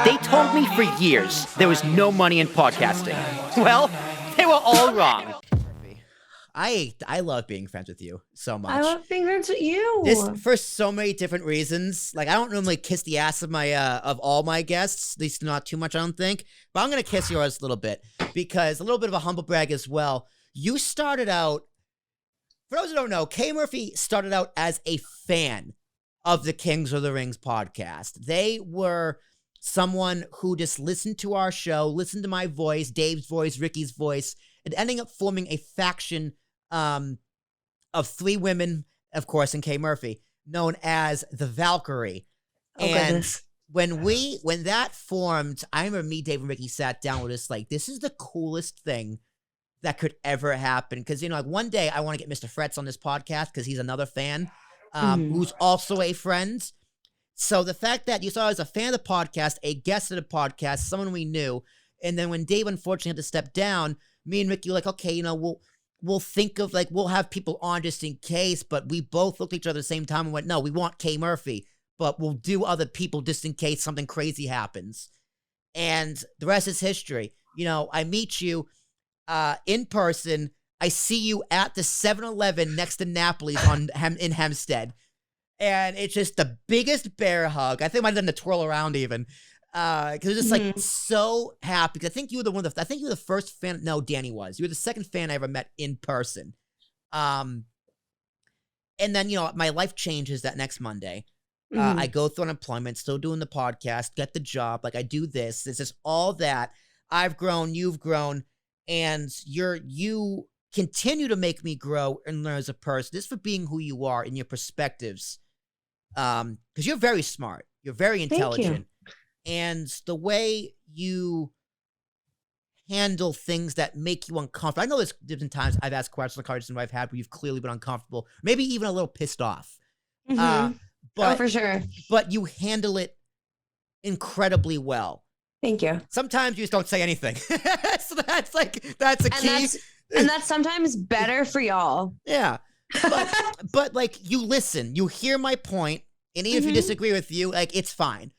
They told me for years there was no money in podcasting. Well, they were all wrong. I love being friends with you so much. I love being friends with you. This for so many different reasons. Like I don't normally kiss the ass of my of all my guests, at least not too much, I don't think. But I'm gonna kiss yours a little bit because a little bit of a humble brag as well. You started out, for those who don't know, Kay Murphy started out as a fan of the Kings of the Rings podcast. They were someone who just listened to our show, listened to my voice, Dave's voice, Ricky's voice, and ending up forming a faction of three women, of course, and Kay Murphy, known as the Valkyrie. Goodness. when that formed, I remember me, Dave, and Ricky sat down with us like, this is the coolest thing that could ever happen. Because, you know, like one day I want to get Mr. Fretz on this podcast because he's another fan who's also a friend. So the fact that you saw as a fan of the podcast, a guest of the podcast, someone we knew, and then when Dave unfortunately had to step down, me and Ricky were like, okay, you know, we'll think of like, we'll have people on just in case, but we both looked at each other at the same time and went, no, we want Kay Murphy, but we'll do other people just in case something crazy happens. And the rest is history. You know, I meet you in person. I see you at the 7-Eleven next to Napoli's in Hempstead. And it's just the biggest bear hug. I think I might have done the twirl around even. Because it was just like so happy. Because I think you were the first fan. No, Danny was. You were the second fan I ever met in person. And then, you know, my life changes that next Monday. I go through unemployment, still doing the podcast, get the job. Like I do this. This is all that. I've grown, you've grown, and you continue to make me grow and learn as a person. Just for being who you are and your perspectives. Because you're very smart. You're very intelligent. And the way you handle things that make you uncomfortable. I know there's different times I've asked questions like Carson I've had where you've clearly been uncomfortable, maybe even a little pissed off. But for sure. But you handle it incredibly well. Thank you. Sometimes you just don't say anything. So that's a key. And that's sometimes better for y'all. Yeah. But like you listen, you hear my point, and even if you disagree with you, like it's fine.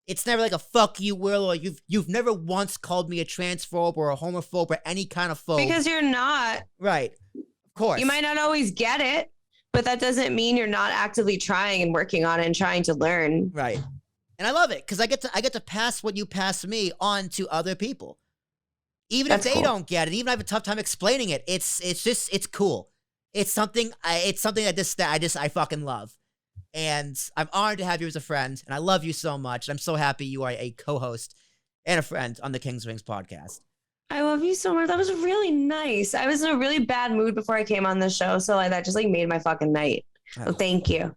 It's never like a fuck you, Will, or you've never once called me a transphobe or a homophobe or any kind of phobe. Because you're not. Right. Of course. You might not always get it, but that doesn't mean you're not actively trying and working on it and trying to learn. Right. And I love it because I get to pass what you pass me on to other people. Even if they don't get it, even if I have a tough time explaining it, it's cool. It's something I fucking love. And I'm honored to have you as a friend, and I love you so much. I'm so happy you are a co-host and a friend on the Kings Rings podcast. I love you so much. That was really nice. I was in a really bad mood before I came on the show, so like that just like made my fucking night. So thank you.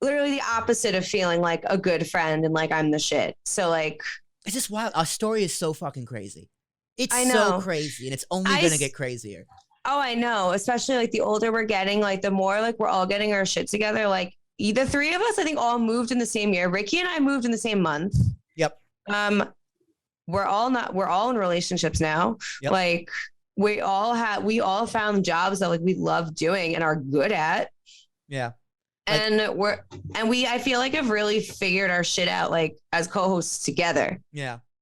Literally the opposite of feeling like a good friend and like I'm the shit. So like it's just wild. Our story is so fucking crazy. It's so crazy, and it's only gonna get crazier. Oh, I know. Especially like the older we're getting, like the more like we're all getting our shit together. Like the three of us, I think, all moved in the same year. Ricky and I moved in the same month. Yep. We're all in relationships now. Yep. Like we all found jobs that like we love doing and are good at. Yeah. And I feel like have really figured our shit out like as co-hosts together. Yeah.